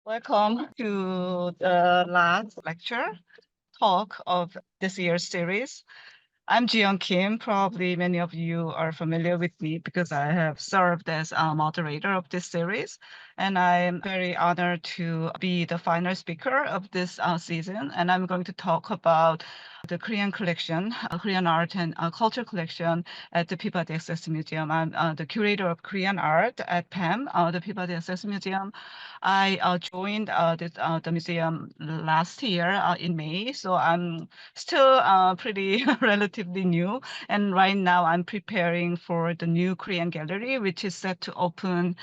Welcome to the last lecture talk of this year's series. I'm Jiyeun Kim. Probably many of you are familiar with me because I have served as a moderator of this series. And I'm very honored to be the final speaker of this season. And I'm going to talk about the Korean collection, Korean art and culture collection at the Peabody Essex Museum. I'm the curator of Korean art at PEM, the Peabody Essex Museum. I joined the museum last year in May, so I'm still pretty relatively new. And right now I'm preparing for the new Korean gallery, which is set to open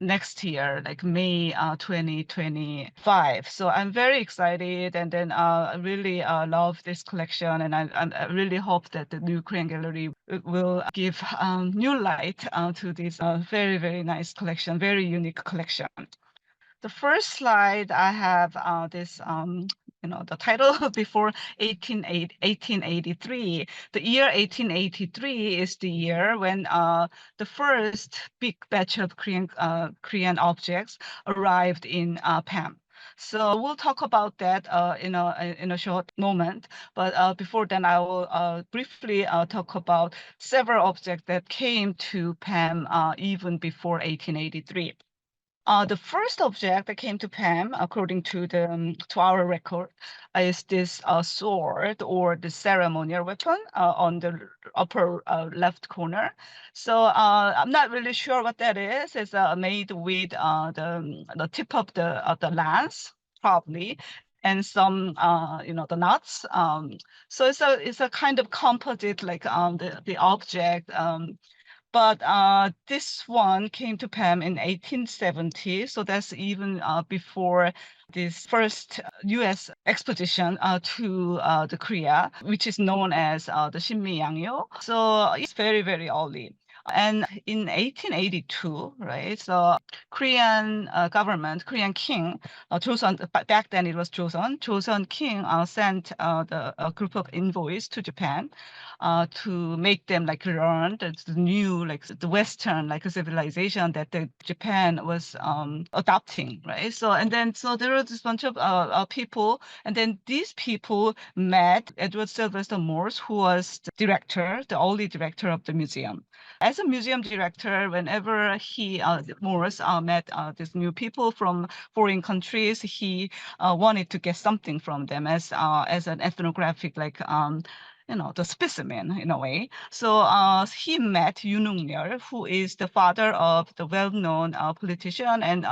next year, like May 2025. So I'm very excited, and then I really love this collection, and I really hope that the new Korean gallery will give new light to this very, very nice collection, very unique collection. The first slide I have the title before 1883. The year 1883 is the year when the first big batch of Korean objects arrived in PEM. So we'll talk about that in a short moment. But before then, I will briefly talk about several objects that came to PEM even before 1883. The first object that came to PEM, according to our record, is this sword or the ceremonial weapon on the upper left corner. So I'm not really sure what that is. It's made with the tip of the lance, probably, and some the nuts. So it's a kind of composite, like the object. But this one came to PEM in 1870, so that's even before this first U.S. expedition to the Korea, which is known as the Sinmi-Yangyo. So it's very, very early. And in 1882, right, so Korean government, Korean king, Joseon, back then it was Joseon king sent a group of envoys to Japan to make them like learn the new, like the Western, like civilization that the Japan was adopting, right? So there was this bunch of people, and then these people met Edward Sylvester Morse, who was the director, the only director of the museum. As a museum director, whenever Morse met these new people from foreign countries, he wanted to get something from them as an ethnographic, like the specimen in a way. So he met Yoon Ung-yeol, who is the father of the well-known politician and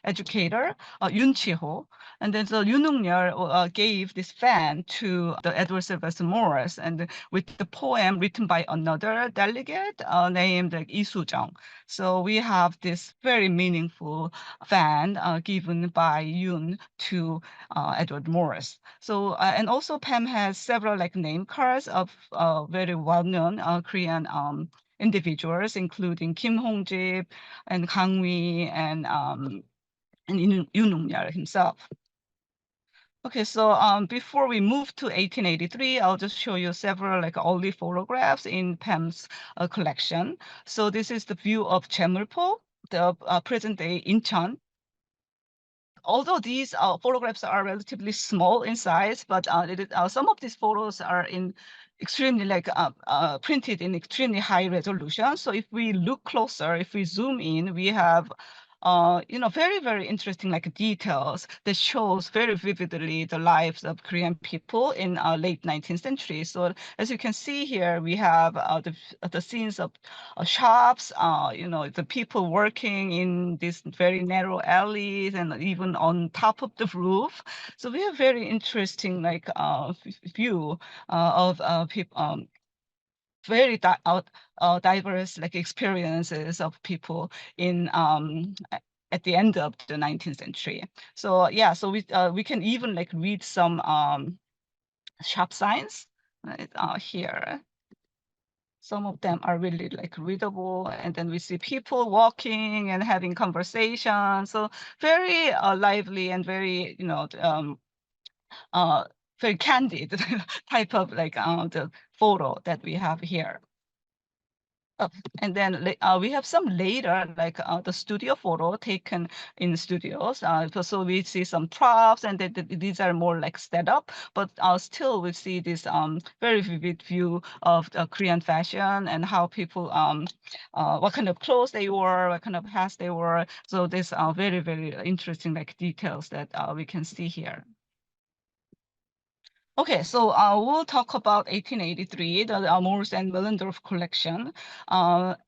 educator Yoon Chi-ho. And then so Yoon Ung-yeol gave this fan to the Edward Sylvester Morse, and with the poem written by another delegate named like Lee Soo-jung. So we have this very meaningful fan given by Yoon to Edward Morse. So and also PEM has several like name cards of very well-known Korean individuals, including Kim Hong-jip and Kang Wi and Yoon Ung-yeol himself. Okay, so before we move to 1883, I'll just show you several like early photographs in PEM's collection. So this is the view of Jaemulpo, the present-day Incheon. Although these photographs are relatively small in size, but some of these photos are in extremely like printed in extremely high resolution. So if we look closer, if we zoom in, we have very, very interesting like details that shows very vividly the lives of Korean people in late 19th century. So as you can see here, we have the scenes of shops, the people working in these very narrow alleys and even on top of the roof. So we have very interesting like view of people. Very diverse like experiences of people in at the end of the 19th century. So yeah, so we can even like read some shop signs right here. Some of them are really like readable, and then we see people walking and having conversations. So very lively and very uh, very candid type of like the photo that we have here. And then we have some later, like the studio photo taken in studios. So we see some props, and these are more like set up, but still we see this very vivid view of the Korean fashion and how people what kind of clothes they wore, what kind of hats they wore. So this very, very interesting like details that we can see here. Okay, so we'll talk about 1883, the Morse and Willendorf collection.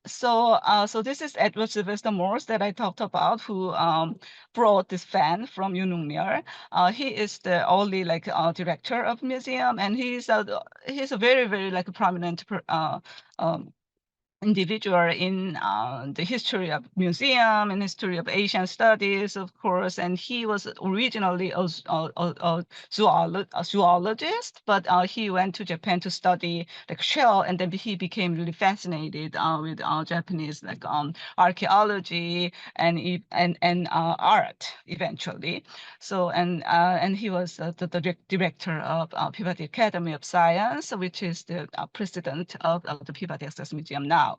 So this is Edward Sylvester Morse that I talked about, who brought this fan from Yunungmyeol. He is the only like director of museum, and he's a very, very like prominent um, individual in the history of museum and history of Asian studies, of course. And he was originally a zoologist, but he went to Japan to study like shell, and then he became really fascinated with Japanese like archaeology and art eventually. So and he was the director of Peabody Academy of Science, which is the president of the Peabody Essex Museum now.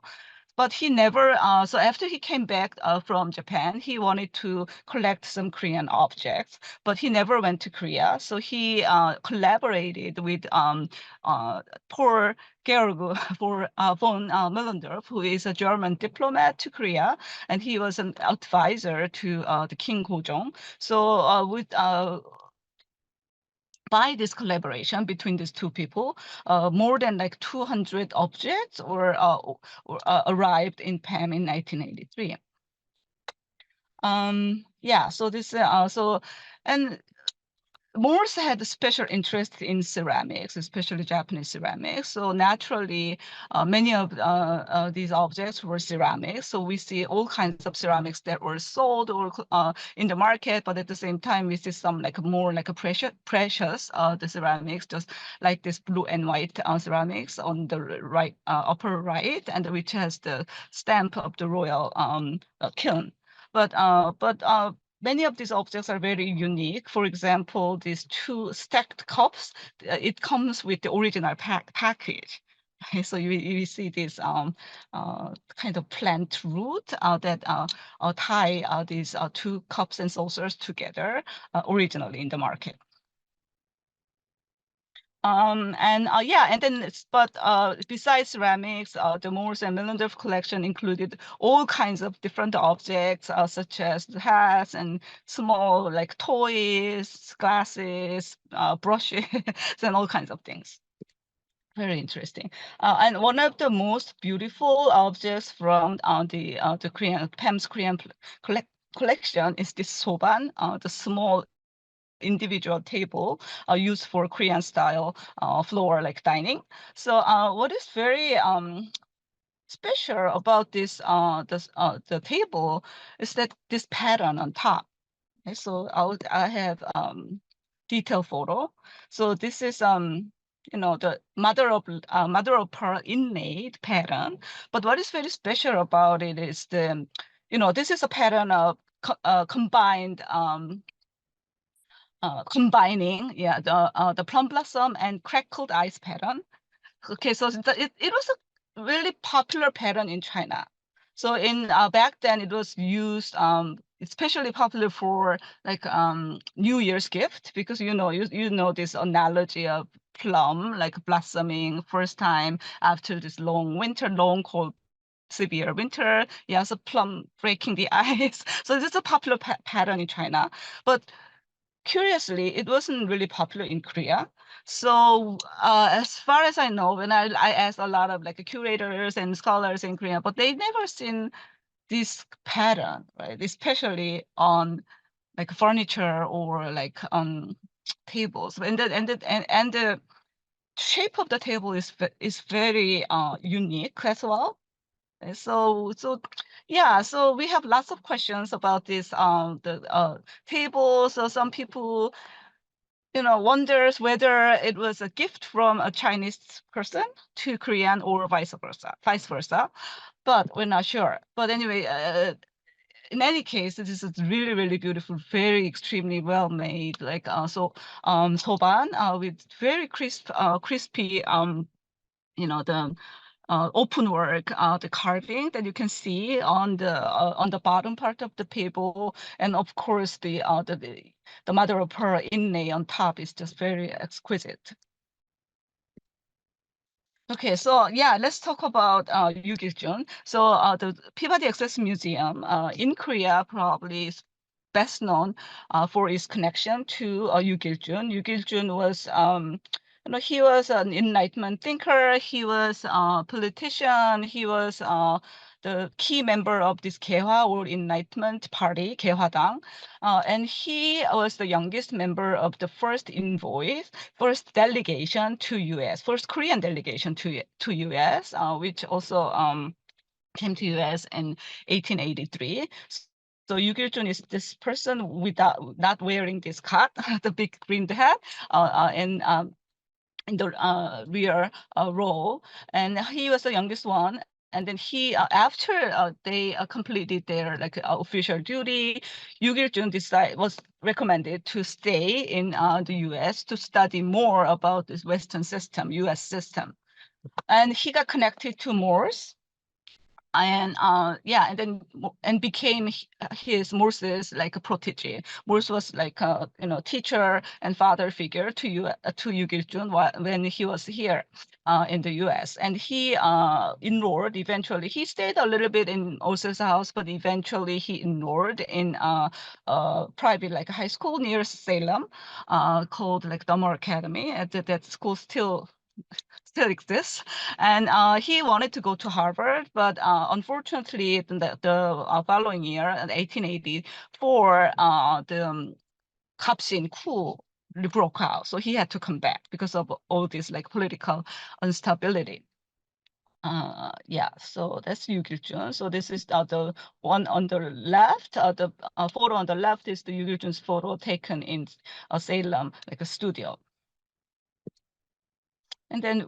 But he never, so after he came back from Japan, he wanted to collect some Korean objects, but he never went to Korea. So he collaborated with Paul Georg von Millendorf, who is a German diplomat to Korea, and he was an advisor to the King Gojong. So by this collaboration between these two people, more than like 200 objects arrived in PEM in 1983. Yeah, so this and Morse had a special interest in ceramics, especially Japanese ceramics. So naturally, many of these objects were ceramics. So we see all kinds of ceramics that were sold or in the market, but at the same time, we see some like more like a precious the ceramics, just like this blue and white ceramics on the right upper right, and which has the stamp of the royal kiln. But many of these objects are very unique. For example, these two stacked cups, it comes with the original package. Okay, so you see this kind of plant root that tie these two cups and saucers together originally in the market. And then besides ceramics, the Morse and Millendorf collection included all kinds of different objects, such as hats and small like toys, glasses, brushes, and all kinds of things. Very interesting. And one of the most beautiful objects from the Korean PEM's Korean collection is this soban, the small individual table used for Korean style floor like dining. So what is very special about the table is that this pattern on top. Okay, so I have detailed photo. So this is the mother of pearl inlaid pattern. But what is very special about it is this is a pattern of combined combining the plum blossom and crackled ice pattern. Okay, so it was a really popular pattern in China. So in back then it was used especially popular for like New Year's gift, because you know this analogy of plum like blossoming first time after this long cold severe winter. Yeah, so plum breaking the ice. So this is a popular pattern in China, but curiously, it wasn't really popular in Korea. So as far as I know, when I asked a lot of like curators and scholars in Korea, but they never seen this pattern, right? Especially on like furniture or like on tables. And the shape of the table is very unique as well. So yeah, so we have lots of questions about this the table. So some people wonders whether it was a gift from a Chinese person to Korean or vice versa, but we're not sure. But anyway, in any case, this is really, really beautiful, very extremely well made, like soban with very crispy, the open work, the carving that you can see on the bottom part of the table, and of course the mother of pearl inlay on top is just very exquisite. Okay, so yeah, let's talk about Yu Kiljun. So the Peabody Essex Museum in Korea probably is best known for its connection to Yu Kiljun. Yu Kiljun was, he was an Enlightenment thinker. He was a politician. He was the key member of this Gaehwa or Enlightenment Party, Gaehwadang, and he was the youngest member of the first envoy, first delegation to U.S., first Korean delegation to U.S., which also came to U.S. in 1883. So Yu Kiljun is this person without not wearing this hat, the big green hat, and in the rear row, and he was the youngest one. And then he, after they completed their like official duty, Yu Kiljun was recommended to stay in the U.S. to study more about this Western system, U.S. system, and he got connected to Morse, and yeah, and then and became his Morse's like a protege. Morse was like a teacher and father figure to Yu Kiljun when he was here in the U.S. And he enrolled eventually. He stayed a little bit in Morse's house, but eventually he enrolled in private like high school near Salem, called like Dummer Academy. And that school still exists. And he wanted to go to Harvard, but unfortunately, the following year, in 1884, the Kapsin coup broke out. So he had to come back because of all this like political instability. Yeah, so that's Yu Kiljun. So this is the one on the left. The photo on the left is the Yu Kiljun's photo taken in Salem, like a studio. And then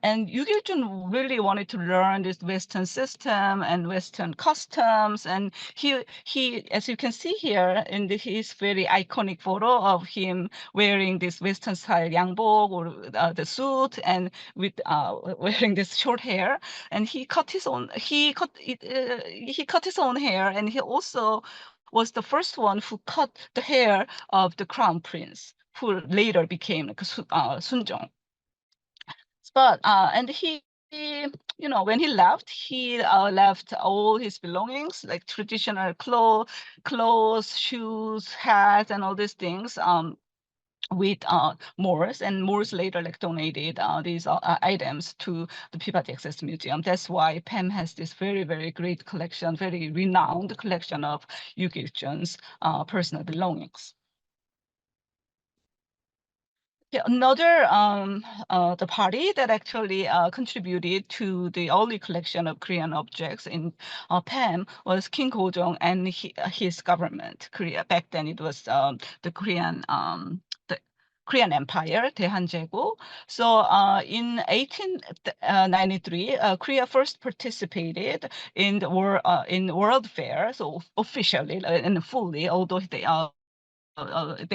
and Yu Kiljun really wanted to learn this Western system and Western customs. And he, as you can see here in his very iconic photo of him wearing this Western style yangbok or the suit and with wearing this short hair. And he cut his own hair, and he also was the first one who cut the hair of the crown prince, who later became like Sunjong. But and when he left, he left all his belongings, like traditional clothes, shoes, hats, and all these things. With Morse, and Morse later like donated these items to the Peabody Essex Museum. That's why PEM has this very, very great collection, very renowned collection of Yu Kiljun's personal belongings. Yeah, another the party that actually contributed to the early collection of Korean objects in PEM was King Gojong and his government. Korea back then it was the Korean Empire, 대한제국. So in 1893, Korea first participated in the World Fair, so officially and fully, although they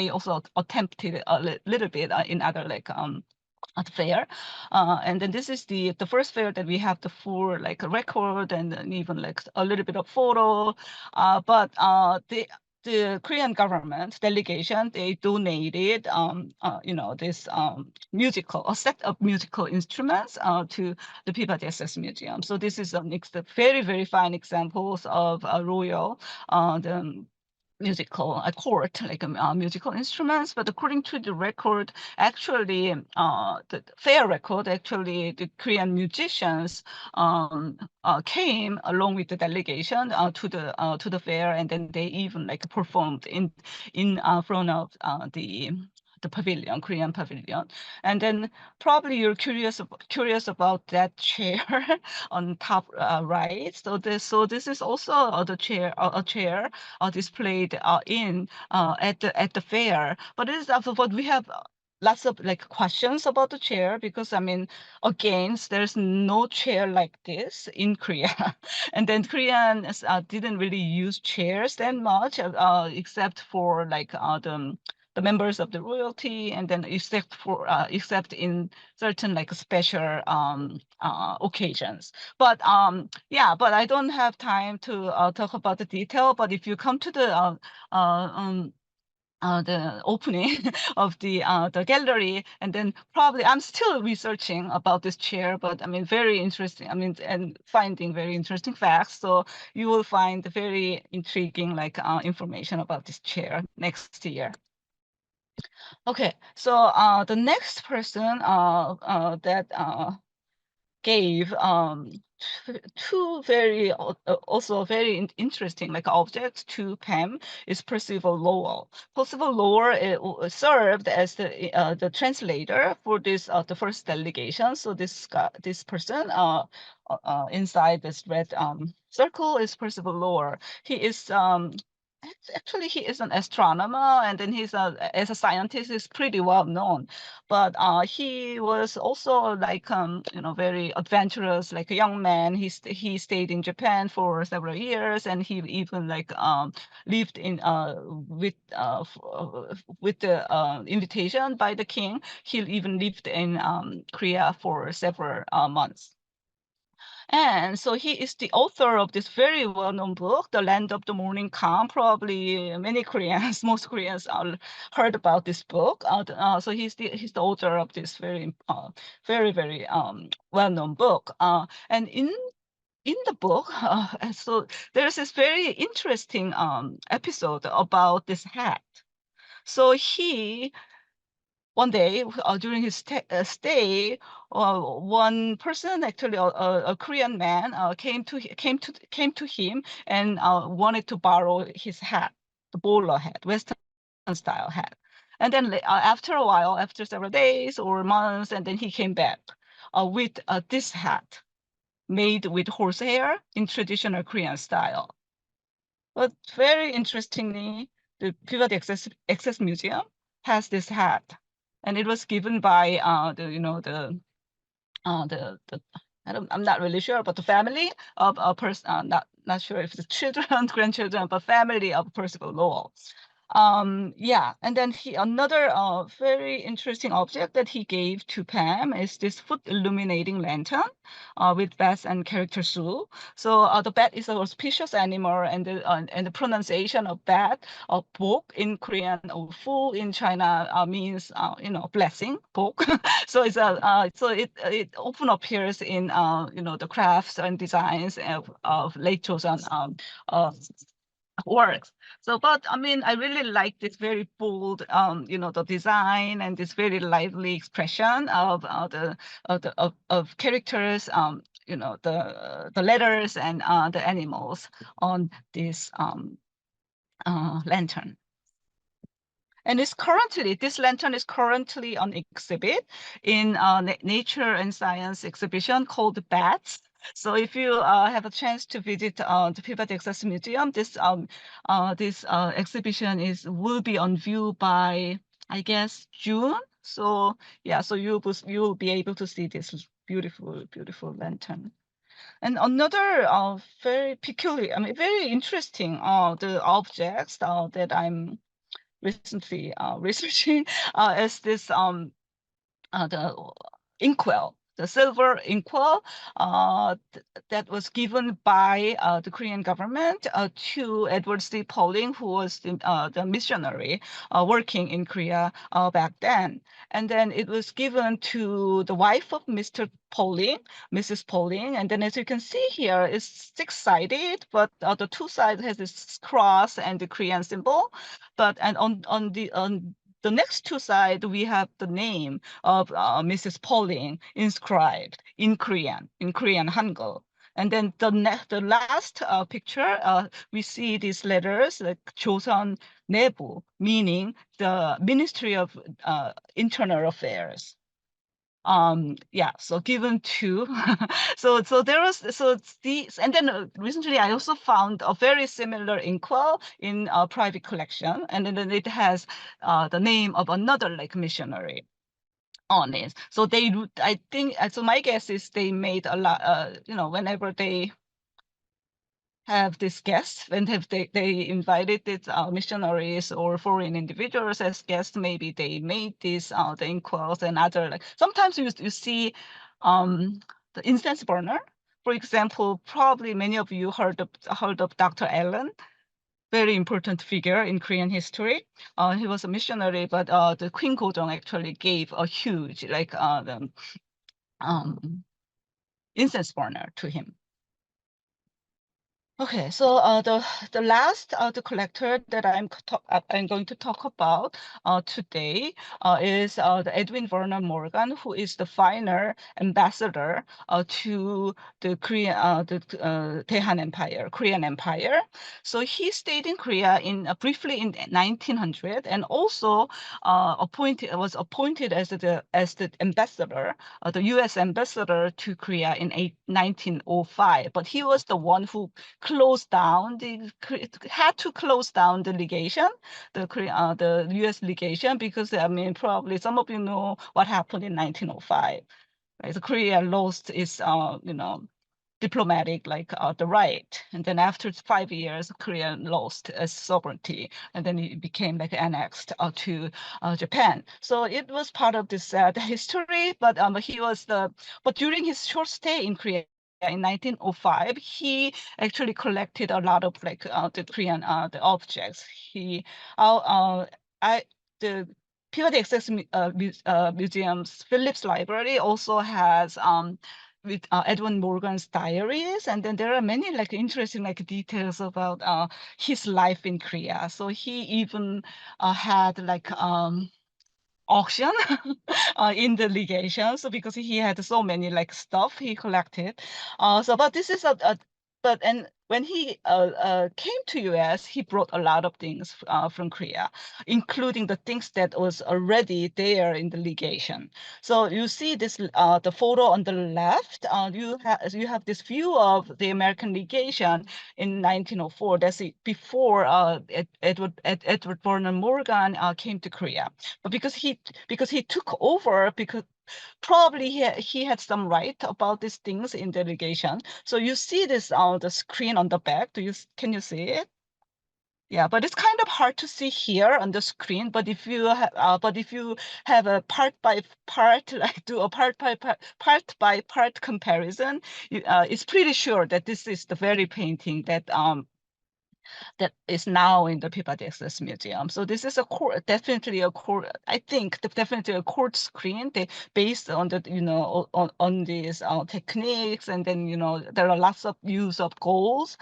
also attempted a little bit in other like at fair, and then this is the first fair that we have the full like record and then even like a little bit of photo, but the Korean government delegation, they donated this a set of musical instruments to the Peabody Essex Museum. So this is the very, very fine examples of royal the musical court, like musical instruments. But according to the record, actually the fair record, actually the Korean musicians came along with the delegation to the fair, and then they even like performed in front of the pavilion, Korean pavilion. And then probably you're curious about that chair on top right. So this is also the chair, a chair displayed in at the fair. But it is but we have lots of like questions about the chair, because I mean, again, there's no chair like this in Korea. And then Koreans didn't really use chairs that much, except for like the the members of the royalty, and then except in certain like special occasions. But but I don't have time to talk about the detail. But if you come to the opening of the gallery, and then probably I'm still researching about this chair, but I mean very interesting. I mean, and finding very interesting facts. So you will find very intriguing like information about this chair next year. Okay, so the next person that gave two very also very interesting like objects to PEM is Percival Lowell. Percival Lowell served as the translator for this the first delegation. So this person inside this red circle is Percival Lowell. He is actually he is an astronomer, and then he's as a scientist is pretty well known. But he was also like very adventurous, like a young man. He stayed in Japan for several years, and he even like lived in with the invitation by the king. He even lived in Korea for several months. And so he is the author of this very well-known book, The Land of the Morning Calm. Probably many Koreans, most Koreans heard about this book. So he's the author of this very well-known book. And in the book, so there's this very interesting episode about this hat. So he one day during his stay, one person, actually a Korean man, came to him and wanted to borrow his hat, the bowler hat, Western style hat. And then after a while, after several days or months, and then he came back with this hat made with horsehair in traditional Korean style. But very interestingly, the Peabody Essex Museum has this hat, and it was given by I'm not really sure, but the family of a person, not sure if it's children, grandchildren, but family of Percival Lowell. Yeah, and then another very interesting object that he gave to Pam is this foot illuminating lantern with bats and character Su. So the bat is an auspicious animal, and the pronunciation of bat or bok in Korean or fu in China means blessing, bok. So it's so it often appears in the crafts and designs of late Joseon works. So, but I mean, I really like this very bold, the design and this very lively expression of characters, the letters and the animals on this lantern. And this lantern is currently on exhibit in Nature and Science exhibition called Bats. So if you have a chance to visit the Peabody Essex Museum, this exhibition will be on view by, I guess, June. So yeah, so you will be able to see this beautiful lantern. And another very peculiar, I mean, very interesting the objects that I'm recently researching is this the inkwell, the silver inkwell that was given by the Korean government to Edward C. Pauling, who was the missionary working in Korea back then. And then it was given to the wife of Mr. Pauling, Mrs. Pauling. And then as you can see here, it's six-sided, but the two sides has this cross and the Korean symbol. But and on the next two sides, we have the name of Mrs. Pauling inscribed in Korean Hangul. And then the last picture, we see these letters like Joseon Nebu, meaning the Ministry of Internal Affairs. Yeah, so given to so there was these, and then recently I also found a very similar inkwell in a private collection, and then it has the name of another like missionary on it. So I think, so my guess is they made a lot, whenever they have these guests, and if they invited these missionaries or foreign individuals as guests, maybe they made these the inkwells and other, like sometimes you see the incense burner. For example, probably many of you heard of Dr. Allen, very important figure in Korean history. He was a missionary, but the Queen Gojong actually gave a huge the um, incense burner to him. Okay, so the last the collector that I'm going to talk about today is the Edwin Vernon Morgan, who is the final ambassador to the Daehan Empire, Korean Empire. So he stayed in Korea in briefly in 1900, and also was appointed as the ambassador, the U.S. ambassador to Korea in 1905. But he was the one who had to close down the legation, the U.S. legation, because I mean probably some of you know what happened in 1905. Right? So Korea lost its diplomatic the right, and then after 5 years, Korea lost its sovereignty, and then it became annexed to Japan. So it was part of this history. But during his short stay in Korea in 1905, he actually collected a lot of the Korean the objects. He I the Peabody Essex Museum's Phillips Library also has with Edwin Morgan's diaries, and then there are many interesting details about his life in Korea. So he even had auction in the legation. So because he had so many stuff he collected. But this is and when he came to US, he brought a lot of things from Korea, including the things that was already there in the legation. So you see this the photo on the left. You have this view of the American legation in 1904. That's it, before Edward Vernon Morgan came to Korea. But because he took over, because probably he had some right about these things in delegation. So you see this the screen on the back. Can you see it? Yeah, but it's kind of hard to see here on the screen. But if you have a part by part, do a part by part comparison, it's pretty sure that this is the very painting that is now in the Peabody Essex Museum. So this is definitely a core. I think definitely a court screen. Based on the on these techniques, and then there are lots of use of goals.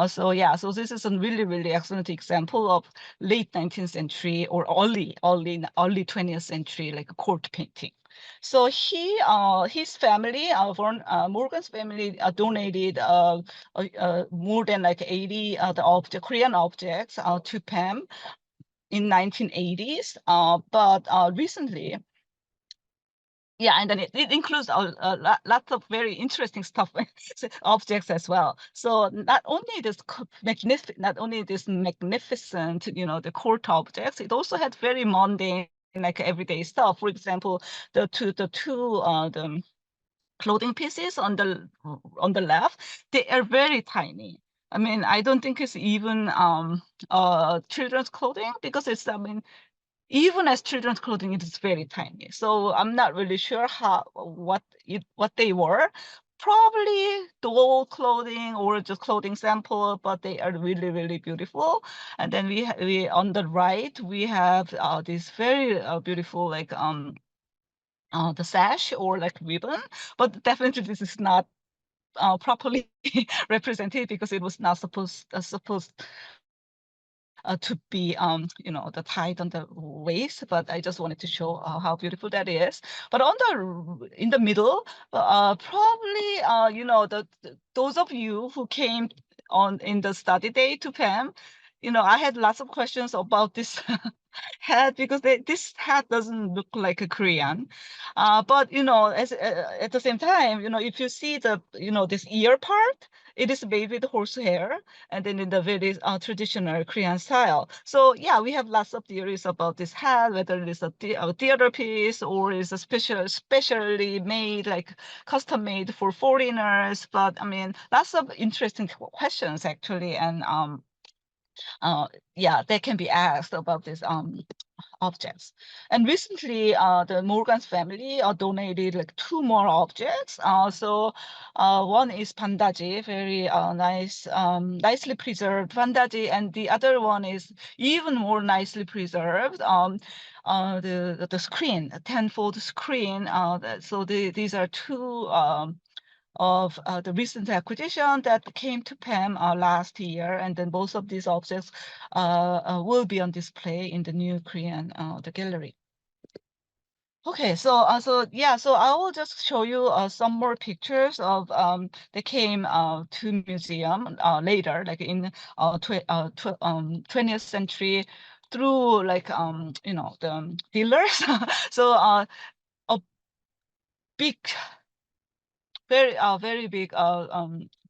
So yeah, so this is a really excellent example of late 19th century or early 20th century court painting. So his family, Morgan's family, donated more than 80 Korean objects to PEM in 1980s. But recently, yeah, and then it includes lots of very interesting stuff, objects as well. So not only this magnificent, the court objects, it also had very mundane, everyday stuff. For example, the two the clothing pieces on the left, they are very tiny. I mean, I don't think it's even children's clothing, because even as children's clothing, it is very tiny. So I'm not really sure what they were. Probably doll clothing or just clothing sample, but they are really beautiful. And then we on the right we have this very beautiful the sash or ribbon, but definitely this is not properly represented, because it was not supposed to be the tight on the waist. But I just wanted to show how beautiful that is. But in the middle, probably those of you who came on in the study day to PEM, I had lots of questions about this hat because this hat doesn't look like a Korean. But at the same time, if you see this ear part, it is made with horsehair, and then in the very traditional Korean style. So yeah, we have lots of theories about this hat, whether it is a theater piece or is a specially made, like custom made for foreigners. But I mean, lots of interesting questions actually, and uh, yeah, they can be asked about these objects. And recently, the Morgan's family donated like two more objects. One is bandaji, very nice, nicely preserved bandaji, and the other one is even more nicely preserved. The screen, a tenfold screen. These are two of the recent acquisition that came to PEM last year, and then both of these objects will be on display in the new Korean the gallery. Okay, so I will just show you some more pictures of they came to museum later, like in 20th century, through like the dealers. So a big very big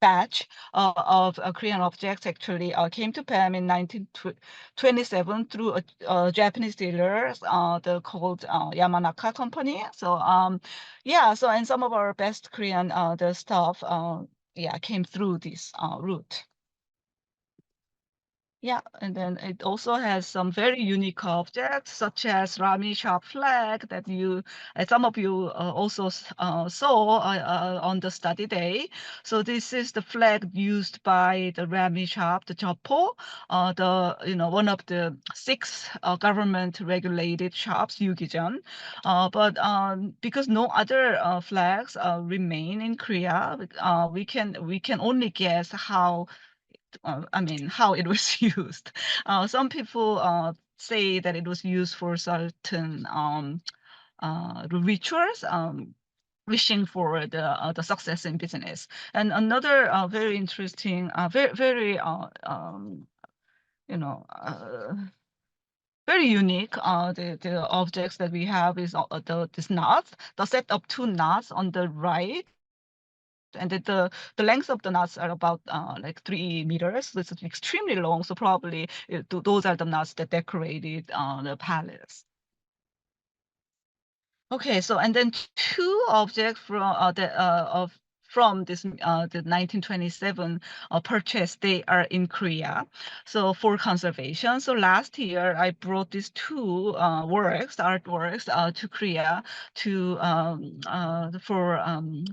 batch of Korean objects actually came to PEM in 1927 through a Japanese dealer, the called Yamanaka company. And some of our best Korean the stuff came through this route. Yeah, and then it also has some very unique objects, such as Rami shop flag that some of you also saw on the study day. So this is the flag used by the Rami shop, the Jeoppo, one of the six government-regulated shops, Yu Kiljun. But because no other flags remain in Korea, we can only guess how it was used. Some people say that it was used for certain rituals, wishing for the success in business. And another very interesting, very you know very unique the objects that we have is this knots, the set of two knots on the right, and the length of the knots are about like 3 meters. So it's extremely long. So probably those are the knots that decorated the palace. Okay, so and then two objects from this the 1927 purchase, they are in Korea, so for conservation. So last year I brought these two artworks to Korea to for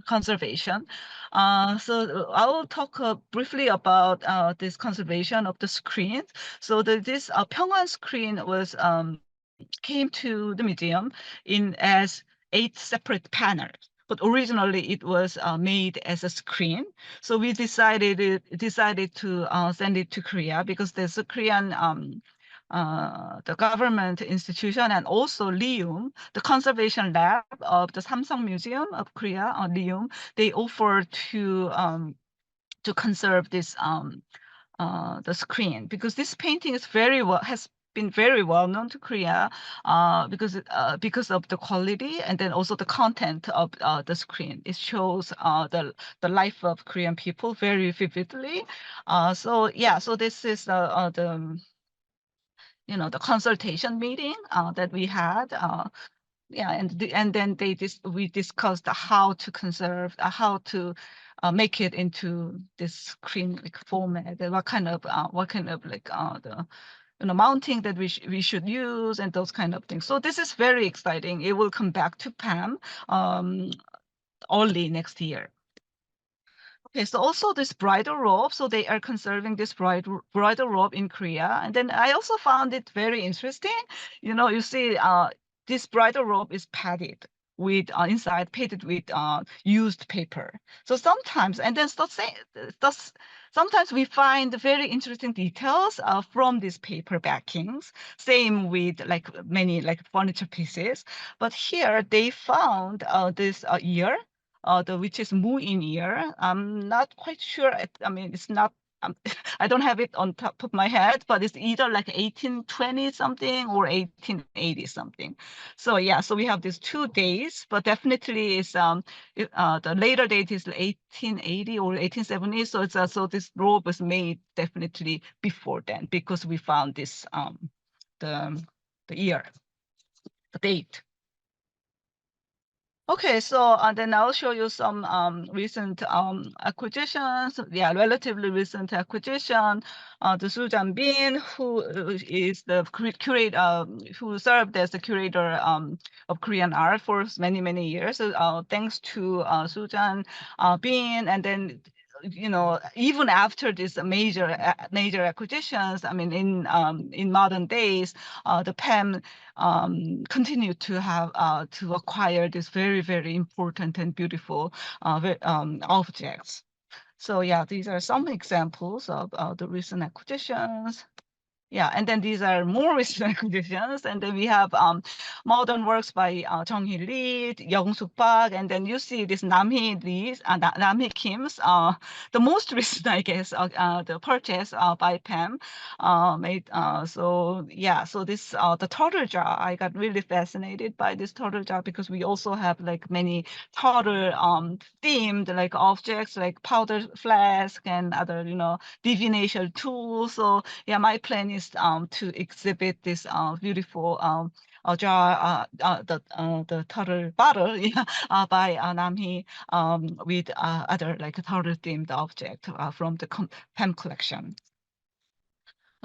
conservation. So I will talk briefly about this conservation of the screens. So this Pyongan screen was came to the museum in as 8 separate panels. But originally it was made as a screen. So we decided to send it to Korea because there's a Korean the government institution, and also Lium, the conservation lab of the Samsung Museum of Korea, Lium, they offer to conserve this the screen, because this painting is has been very well known to Korea because of the quality and then also the content of the screen. It shows the life of Korean people very vividly. So this is the consultation meeting that we had. And then we discussed how to conserve, how to make it into this screen like format, and what kind of like the mounting that we should use and those kind of things. So this is very exciting. It will come back to PAM early next year. Okay, so also this bridal robe, so they are conserving this bridal robe in Korea. And then I also found it very interesting. You see, this bridal robe is padded with inside padded with used paper. So sometimes, and then sometimes we find very interesting details from these paper backings. Same with like many like furniture pieces. But here they found this ear which is Mu in ear. I'm not quite sure. I mean, it's not I don't have it on top of my head, but it's either like 1820 something or 1880 something. So yeah, so we have these 2 days, but definitely it's the later date is 1880 or 1870. So it's so this robe was made definitely before then because we found this the year, the date. Okay, so then I'll show you some recent acquisitions. Yeah, relatively recent acquisition. The Su Bin, who is the curator, who served as the curator of Korean art for many, many years. So, thanks to Su Bin, and then even after these major acquisitions, I mean, in modern days, the PEM continue to have to acquire these very, very important and beautiful objects. So yeah, these are some examples of the recent acquisitions. Yeah, and then these are more recent acquisitions, and then we have modern works by Jung-hee Lee, Young-suk Park, and then you see this Nam-hee Lee's, Nam-hee Kim's, the most recent, I guess, the purchase by PEM, made. So yeah, so this the turtle jar, I got really fascinated by this turtle jar because we also have like many turtle themed like objects like powder flask and other divination tools. So yeah, my plan is to exhibit this beautiful jar, the turtle bottle, yeah, by Namhee, with other like turtle themed object from the PEM collection.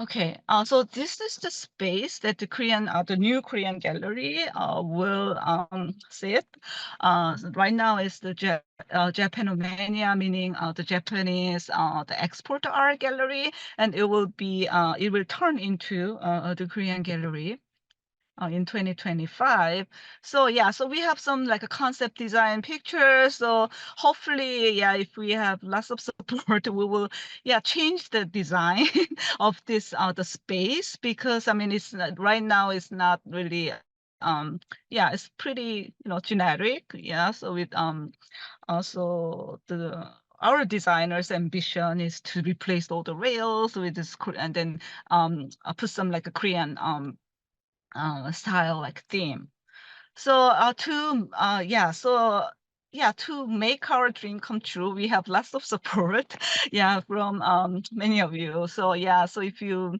Okay, so this is the space that the new Korean gallery will sit. Right now is the Japanomania, meaning the Japanese the export art gallery, and it will turn into the Korean gallery in 2025. So yeah, so we have some like a concept design pictures. So hopefully, yeah, if we have lots of support, we will change the design of this the space, because I mean it's right now it's not really it's pretty generic. Yeah, so with also our designer's ambition is to replace all the rails with this and then put some like a Korean style like theme. So to make our dream come true, we have lots of support, yeah, from many of you. So yeah, so if you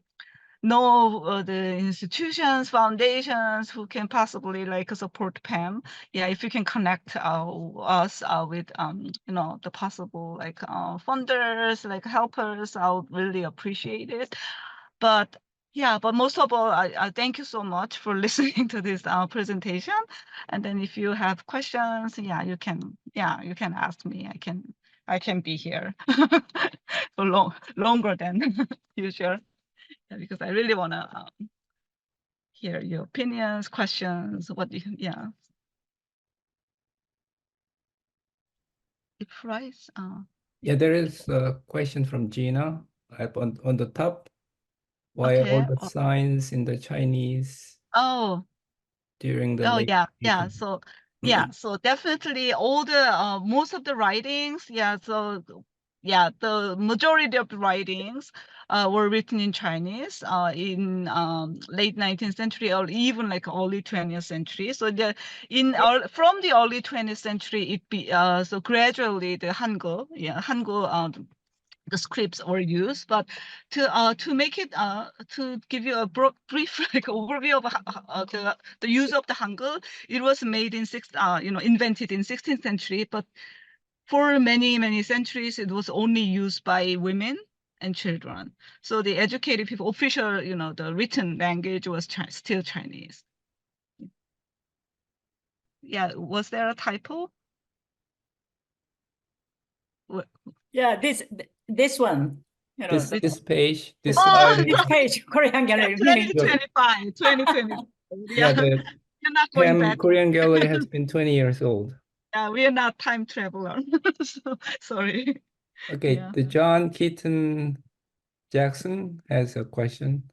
know the institutions, foundations who can possibly like support PEM, yeah, if you can connect us with the possible like funders, like helpers, I would really appreciate it. But yeah, but most of all, I thank you so much for listening to this presentation. And then if you have questions, you can ask me. I can be here for longer than usual, because I really want to hear your opinions, questions, what you the price. Yeah, there is a question from Gina up on the top. Why all Okay. the signs in the Chinese during the late Yeah. 18th? So definitely all the most of the writings, the majority of the writings were written in Chinese in late 19th century or even like early 20th century. So from the early 20th century, so gradually the Hangul, the scripts were used, but to make it to give you a brief like overview of the use of the Hangul, it was made in invented in 16th century, but for many centuries it was only used by women and children. So the educated people, official, the written language was still Chinese. Yeah, was there a typo? Yeah, this one. This page, this this page, Korean gallery. 2025. Yeah, the You're not going back. Korean gallery has been 20 years old. Yeah, we are not time traveler. So, sorry. Okay, Yeah. the John Keaton Jackson has a question.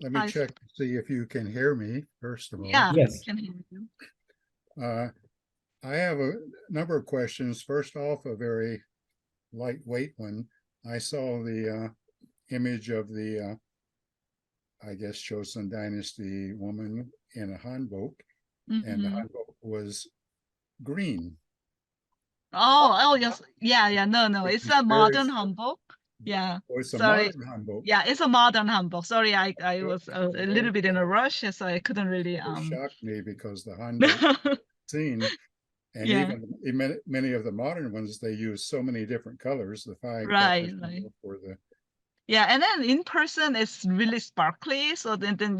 Let me check to see if you can hear me, first of all. Yeah, yes. I can hear you. I have a number of questions. First off, a very lightweight one. I saw the image of the, I guess, Joseon Dynasty woman in a hanbok, and the Mhm. hanbok was green. Oh, yes. Yeah. No. Which It's is a very, modern hanbok. Yeah. oh, it's a Sorry. modern hanbok. Yeah, it's a modern hanbok. Sorry, I was a little Oh, bit in a rush, so I couldn't really it shocked me because the hanbok scene, and Yeah. even many of the modern ones, they use so many different colors, the five Right. colors for the. Yeah, and then in person it's really sparkly. So then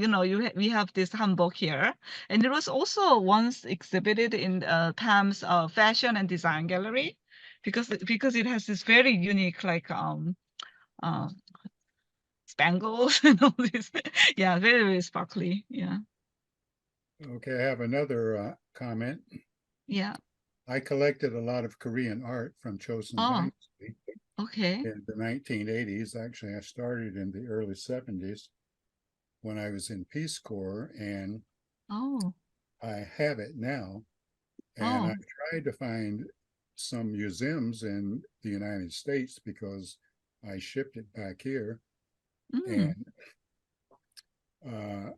we have this hanbok here, and it was also once exhibited in PAM's fashion and design gallery, because it has this very unique like uh spangles and all this. Yeah, very sparkly. Yeah. Okay, I have another comment. Yeah. I collected a lot of Korean art from Joseon Oh, Dynasty okay. in the 1980s. Actually, I started in the early 70s when I was in Peace Corps, and Oh, I have it now. And I oh. tried to find some museums in the United States because I shipped it back here. Mm. And uh,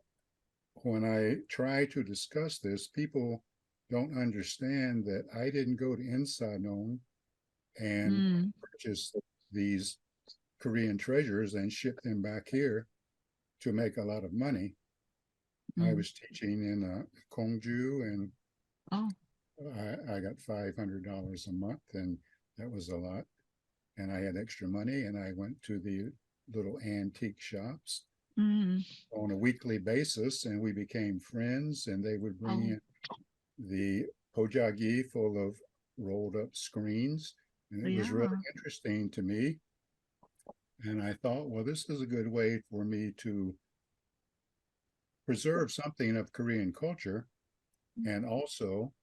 when I try to discuss this, people don't understand that I didn't go to Insadong and Mm. purchase these Korean treasures and ship them back here to make a lot of money. I Mm. was teaching in Kongju, and Oh. I got $500 a month, and that was a lot. And I had extra money, and I went to the little antique shops Mm. on a weekly basis, and we became friends. And they would bring Oh. in the pojagi full of rolled up screens, and it was really Yeah. interesting to me. And I thought, well, this is a good way for me to preserve something of Korean culture. And also,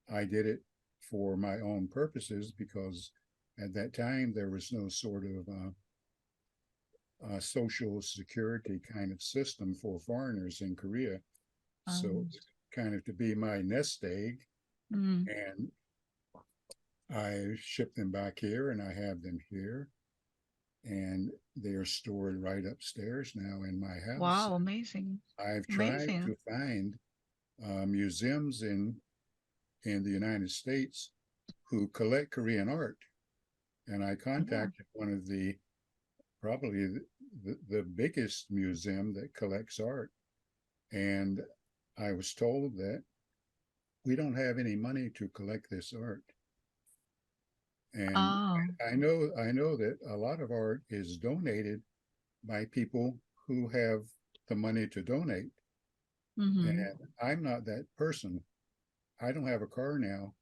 I did it for my own purposes because at that time there was no sort of social security kind of system for foreigners in Korea. So, kind of to be my nest egg, Mm. and I ship them back here and I have them here. And they are stored right upstairs now in my house. Wow, amazing. I've tried Amazing. to find museums in the United States who collect Korean art. And I contacted one of the probably the biggest museum that collects art. And I was told that we don't have any money to collect this art. And Oh. I know that a lot of art is donated by people who have the money to donate. Mm-hmm. And I'm not that person. I don't have a car now.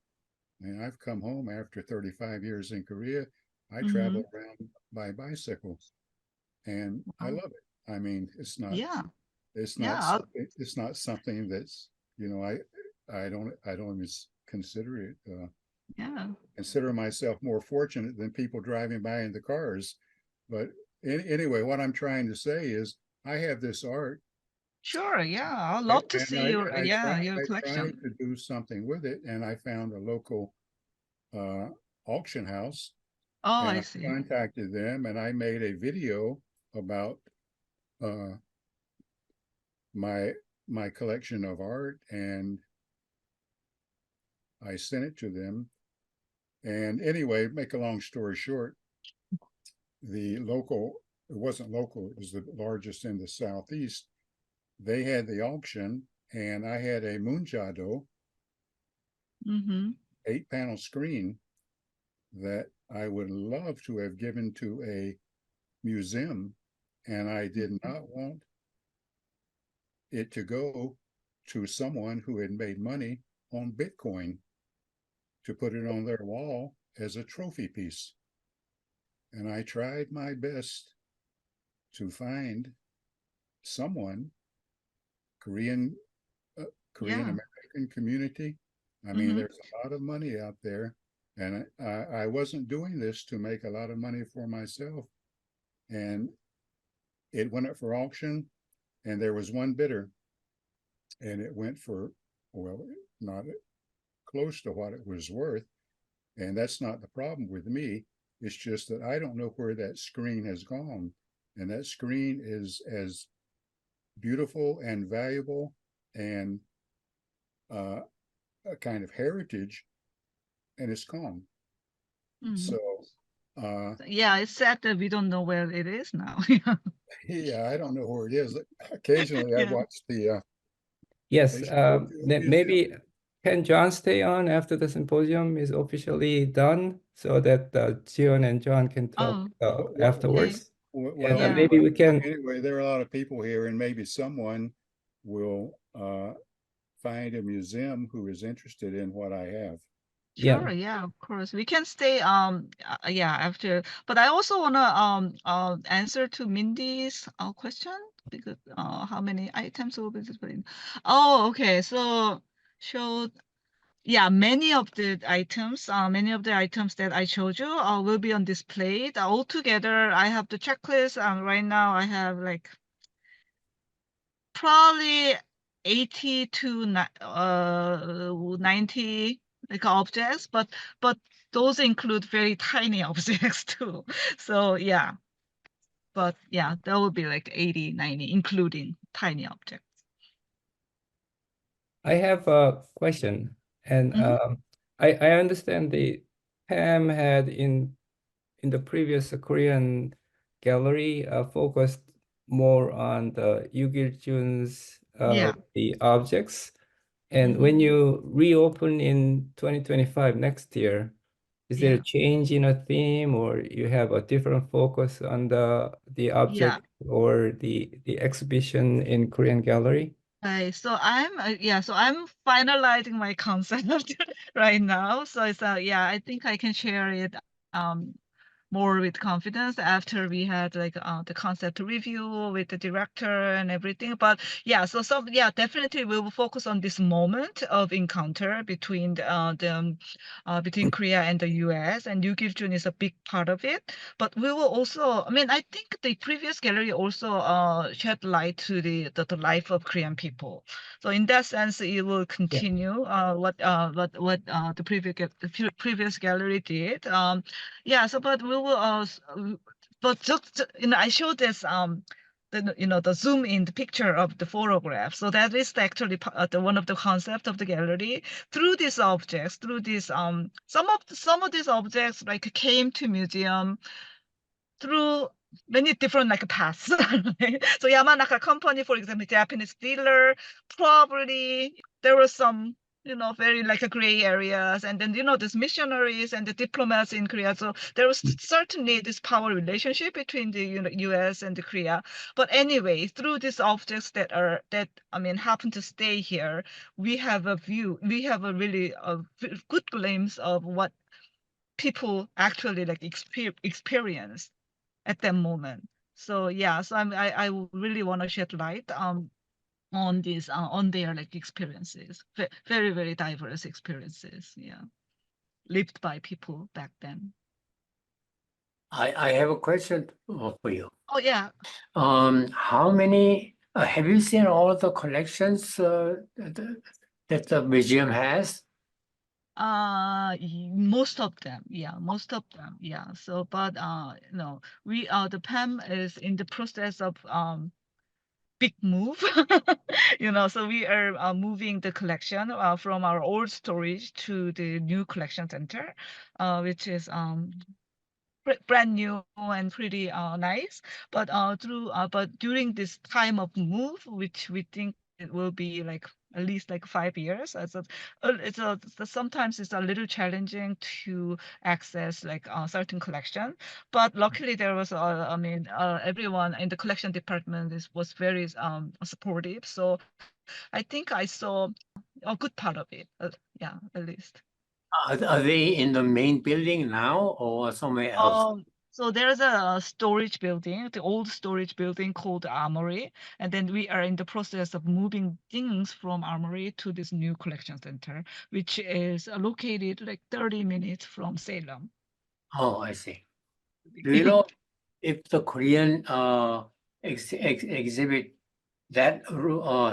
And I've come home after 35 years in Korea. I travel around by bicycle, and I Wow. love it. I mean, Yeah. it's Yeah. not something that's, I don't even consider it. Yeah. Consider myself more fortunate than people driving by in the cars. But anyway, what I'm trying to say is, I have this art, Sure. Yeah. I'd love to and see your your I tried collection. to do something with it, and I found a local uh, auction house, Oh, and I I see. contacted them, and I made a video about uh, my collection of art, and I sent it to them. And anyway, make a long story short, the local, it wasn't local, it was the largest in the southeast. They had the auction, and I had a Munjado Mm-hmm. 8-panel screen that I would love to have given to a museum, and I did not want it to go to someone who had made money on Bitcoin to put it on their wall as a trophy piece. And I tried my best to find someone, Korean Korean Yeah. American community. I mean, Mm-hmm. there's a lot of money out there, and I wasn't doing this to make a lot of money for myself. And it went up for auction, and there was one bidder, and it went for, well, not close to what it was worth. And that's not the problem with me. It's just that I don't know where that screen has gone. And that screen is as beautiful and valuable and a kind of heritage, and it's gone. Mhm. So, Yeah, it's sad that we don't know where it is now. yeah, I don't know where it is. Occasionally, I Yeah. watch the. Yes, They should go to a museum. maybe can John stay on after the symposium is officially done so that Jiyeun and John can talk Oh, afterwards? Well, Yeah. Maybe we can. anyway, there are a lot of people here, and maybe someone will find a museum who is interested in what I have. Yeah. sure, yeah, of course. We can stay yeah, after, but I also wanna answer to Mindy's question, because how many items will be displayed. Oh, okay. So show, yeah, many of the items that I showed you will be on display. Altogether, I have the checklist. Right now I have like probably 80 to 90 like objects, but those include very tiny objects too. So yeah, but yeah, that would be like 80, 90, including tiny objects. I have a question, and I understand the PEM had in the previous Korean gallery focused more on the Yu Kiljun's Yeah. the objects, and when you reopen in 2025 next year, is there a Yeah. change in a theme, or you have a different focus on the object or the exhibition in Korean gallery? Right. So I'm so I'm finalizing my concept right now. So it's yeah, I think I can share it more with confidence after we had like the concept review with the director and everything. But yeah, so yeah, definitely we will focus on this moment of encounter between between Korea and the US, and Yu Kiljun is a big part of it. But we will also, I mean, I think the previous gallery also shed light to the life of Korean people. So in that sense, it will continue what the previous gallery did. Yeah, so but we will but just I showed this the zoom in the picture of the photograph. So that is actually the one of the concept of the gallery. Through these objects, through these some of these objects like came to museum through many different like paths. So Yamanaka company, for example, Japanese dealer, probably there were some, very like a gray areas, and then there's missionaries and the diplomats in Korea. So there was certainly this power relationship between the US and the Korea. But anyway, through these objects that happen to stay here, we have a really good glimpse of what people actually like experience at that moment. So yeah, so I really want to shed light on these on their like experiences, very very diverse experiences, yeah, lived by people back then. I have a question for you. Oh yeah. How many have you seen all the collections that the museum has? Most of them, yeah, so but we the PEM is in the process of big move. So we are moving the collection from our old storage to the new collection center, which is brand new and pretty nice. But but during this time of move, which we think it will be like at least like 5 years, sometimes it's a little challenging to access like a certain collection. But luckily there was everyone in the collection department was very supportive. So I think I saw a good part of it. Yeah, at least. Are they in the main building now or somewhere else? So there's a storage building, the old storage building called Armory, and then we are in the process of moving things from Armory to this new collection center, which is located like 30 minutes from Salem. Oh, I see. Do you know if the Korean exhibit, that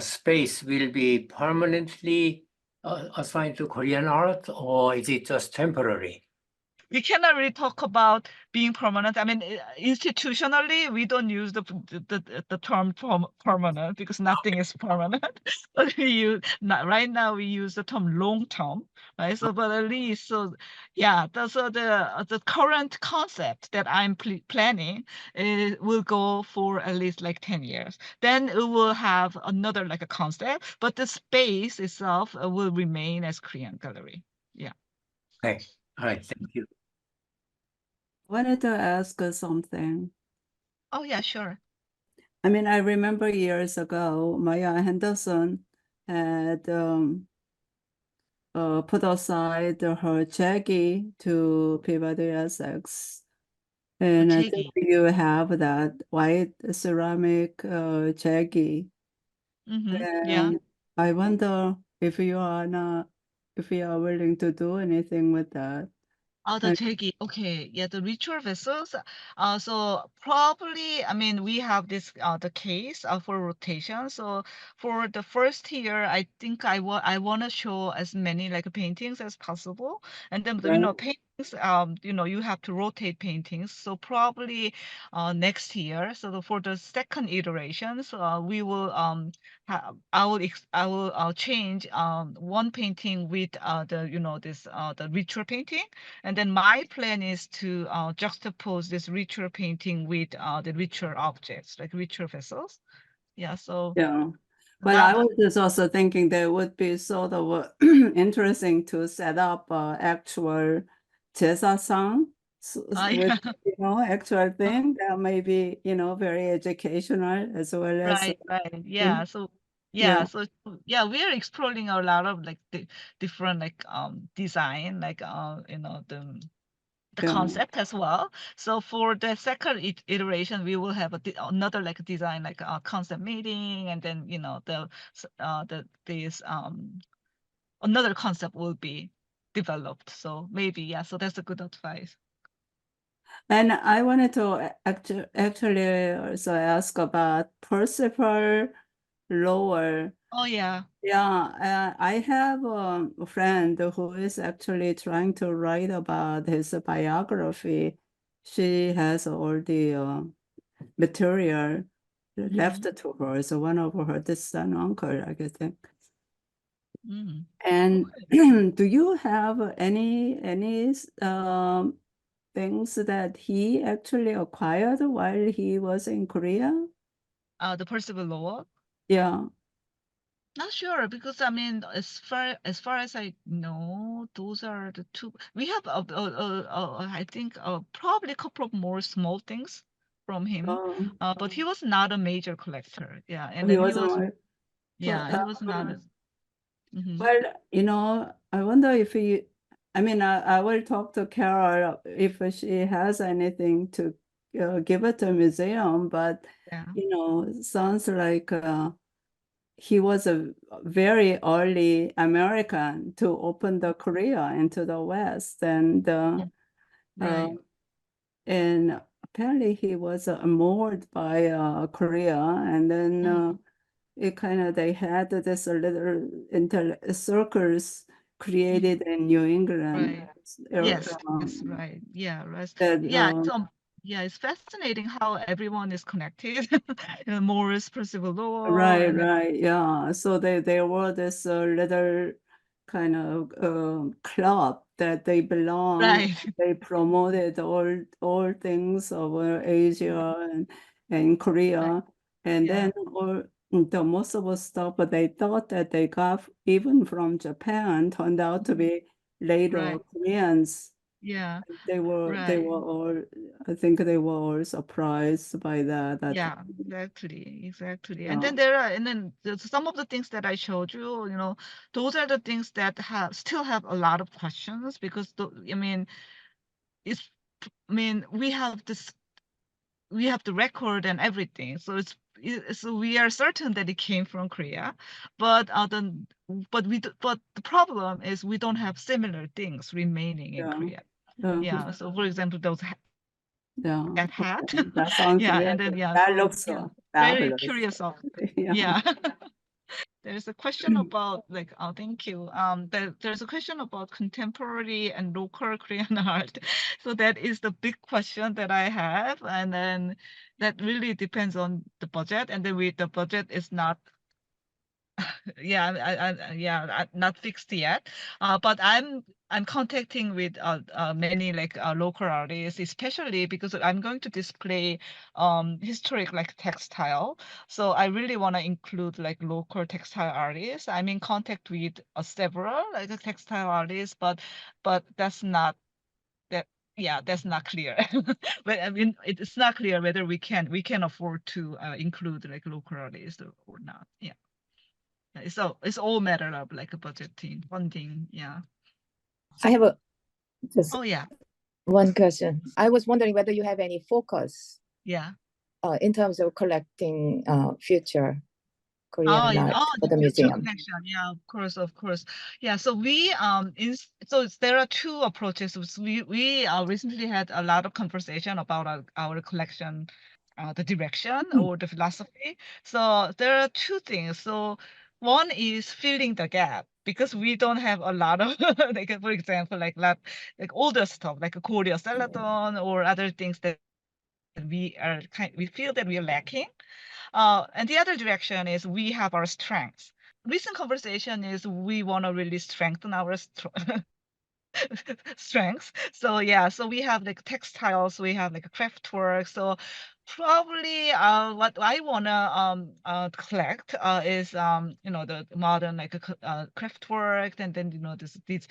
space will be permanently assigned to Korean art, or is it just temporary? we cannot really talk about being permanent. I mean, institutionally, we don't use the term permanent because nothing is permanent. But we use right now we use the term long term, right? So, but at least yeah. So the current concept that I'm planning will go for at least like 10 years. Then it will have another like a concept, but the space itself will remain as Korean gallery. Yeah. Okay. All right. Thank you. Wanted to ask something. Oh yeah, sure. I mean, I remember years ago, Maya Henderson had put aside her Jackie to Peabody Essex. And I think Jackie. you have that white ceramic Jackie. Yeah. And I wonder if you are willing to do anything with that. Oh, the Jegi. Okay. Yeah, the ritual vessels. So probably, I mean, we have this the case for rotation. So for the first year, I think I want to show as many like paintings as possible. And then you know, paintings, you know, you have to rotate paintings. So probably next year. So for the second iteration, so we will I will change one painting with the you know this the ritual painting. And then my plan is to juxtapose this ritual painting with the ritual objects, like ritual vessels. Yeah, so Yeah. Well, that, I was just also thinking that would be sort of interesting to set up actual 제사상 with, yeah, you know, actual thing that may be, you know, very educational as well as right. Yeah, so yeah, so yeah, we are exploring a lot of like the different like design, like you know the concept as well. So for the second iteration, we will have another like design, like a concept meeting, and then you know this another concept will be developed. So maybe yeah. So that's a good advice. And I wanted to actually also ask about Percival Lowell. Oh yeah. Yeah, I have a friend who is actually trying to write about his biography. She has all the material left to her. So one of her distant uncle, I guess. Mm. And do you have any things that he actually acquired while he was in Korea? The Percival Lowell. Yeah. Not sure because I mean, as far as I know, those are the two. We have I think probably a couple of more small things from him. But he was not a major collector. Yeah, and He then he wasn't was like, yeah, he was not. well, you know, I wonder if he, I mean, I will talk to Carol if she has anything to give it to museum, but, Yeah. you know, it sounds like he was a very early American to open the Korea into the West. And, Right. and apparently he was moored by Korea, and then it kind of, they had this little circles created in New England. Right. Yes, that's right. Yeah, right. That, Yeah, yeah, it's fascinating how everyone is connected. Morris, Percival Lowell, right, and right, yeah. So they were this little kind of club that they belonged. right. They promoted all things over Asia and Korea, and Yeah. then all the most of the stuff that they thought that they got even from Japan turned out to be later Right. Koreans. Yeah. They were Right. all, I think they were all surprised by that. Yeah, exactly. Yeah. And then there's some of the things that I showed you, you know, those are the things that still have a lot of questions because I mean, we have the record and everything, so so we are certain that it came from Korea, but the problem is we don't have similar things remaining in Korea. Yeah. So for example, those that hat. That sounds Yeah, weird. and then That looks very fabulous. curious of Yeah. yeah. There's a question about like, oh, thank you. There's a question about contemporary and local Korean art. So that is the big question that I have, and then that really depends on the budget, and then the budget is not not fixed yet. But I'm contacting with many like local artists, especially because I'm going to display historic like textile. So I really want to include like local textile artists. I'm in contact with several like textile artists, but that's not that. Yeah, that's not clear. But I mean, it's not clear whether we can afford to include like local artists or not. Yeah. It's all matter of like a budgeting, funding. Yeah. I have just Oh yeah. one question. I was wondering whether you have any focus Yeah. in terms of collecting future Korean Oh yeah. art Oh, for the the future museum. connection. Yeah, of course. Yeah. So we there are two approaches. So we recently had a lot of conversation about our collection, the direction or the philosophy. So there are two things. So one is filling the gap because we don't have a lot of like for example like older stuff like a Korea Celadon or other things that we feel that we are lacking. And the other direction is we have our strengths. Recent conversation is we want to really strengthen our strengths. So yeah, so we have like textiles, we have like craft work. So probably what I wanna collect is the modern like craft work, and then these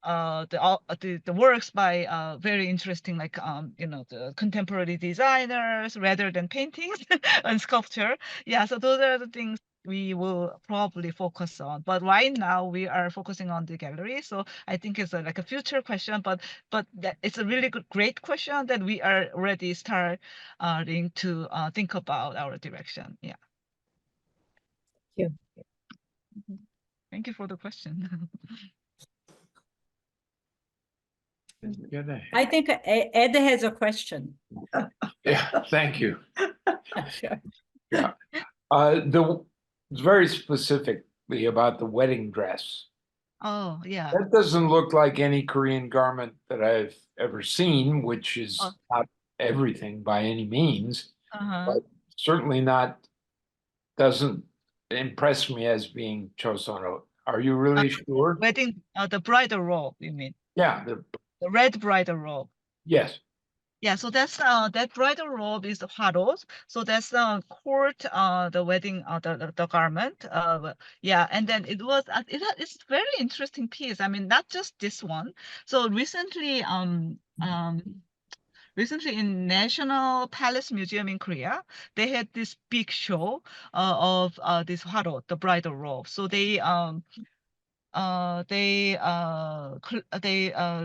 the works by very interesting like the contemporary designers rather than paintings and sculpture. Yeah, so those are the things we will probably focus on, but right now we are focusing on the gallery. So I think it's like a future question, but it's a really great question that we are already starting to think about our direction. Yeah. Thank you. Thank you for the question. I think Ed has a question. Yeah, thank you. Sure. Yeah. It's very specifically about the wedding dress. Oh yeah. That doesn't look like any Korean garment that I've ever seen, which is Oh. not everything by any means, Uh-huh. but certainly doesn't impress me as being Chosono. Are you really sure? Wedding, the bridal robe, you mean? Yeah, The red bridal robe. yes. Yeah, so that's that bridal robe is the hwaros. So that's court the wedding the garment. Yeah, and then it's very interesting piece. I mean, not just this one. So recently in National Palace Museum in Korea, they had this big show of this hwaro, the bridal robe. So they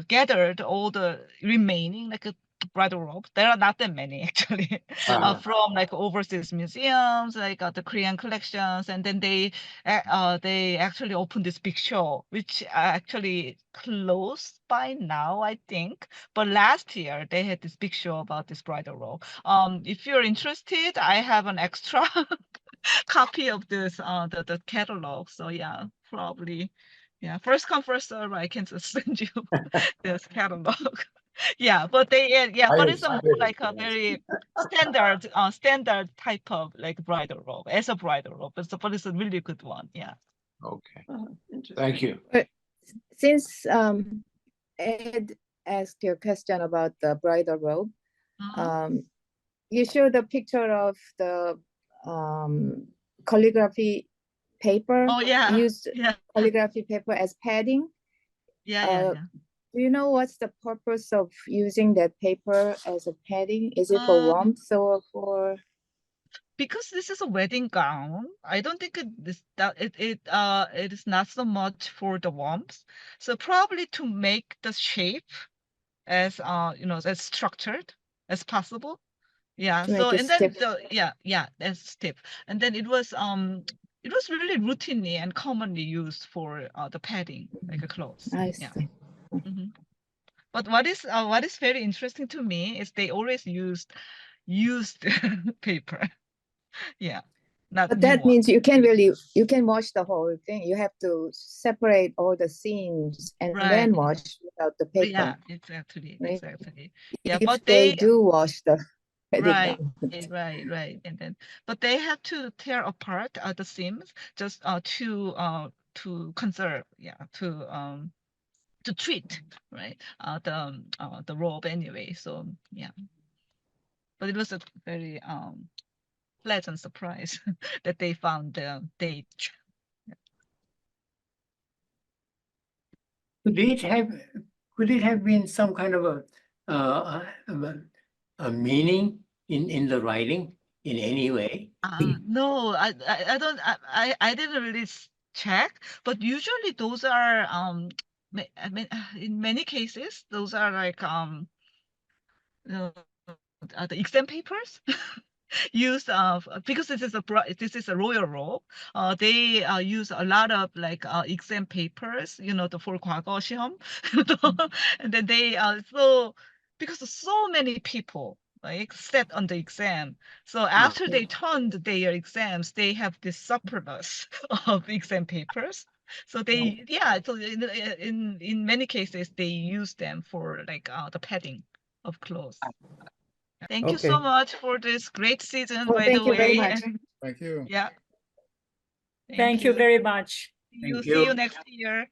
gathered all the remaining like bridal robes. There are not that many actually, from like overseas museums, like the Korean collections, and then they actually opened this big show, which actually closed by now, I think. But last year they had this big show about this bridal robe. If you're interested, I have an extra copy of this the catalog. So yeah, probably. Yeah, first come, first serve. I can just send you this catalog. Yeah, but but it's a more like a very standard type of like bridal robe as a bridal robe. But it's a really good one. Yeah. Okay. Thank you. Since Ed asked your question about the bridal robe, you showed a picture of the calligraphy paper. Oh yeah. Used Yeah. calligraphy paper as padding. Yeah. Do you know what's the purpose of using that paper as a padding? Is it for warmth or for? Because this is a wedding gown, I don't think it is not so much for the warmth. So probably to make the shape as as structured as possible. Yeah. So and then as stiff. And then it was really routinely and commonly used for the padding like a clothes. I Yeah. see. But what is very interesting to me is they always used paper. Yeah. not But new that one. means you can watch the whole thing. You have to separate all the scenes and Right. then watch without the paper. Yeah, exactly, right? exactly. Yeah, If but they they do watch the right, edit. right, and then but they have to tear apart the seams just to conserve, yeah, to treat, right, the robe anyway. So yeah, but it was a very pleasant surprise that they found the date. Could it have been some kind of a meaning in the writing in any way? No, I don't I didn't really check, but usually those are I mean in many cases those are like uh, the exam papers used because this is a royal robe. They use a lot of like exam papers, you know, the for 과거 시험, and then they so because so many people like sat on the exam. So after they turned their exams, they have this surplus of exam papers. So they yeah, so in many cases they use them for like the padding of clothes. Thank you so Okay. much for this great season, Oh, by thank the you very way. much. And Thank you. yeah, Thank you very much. See you next year.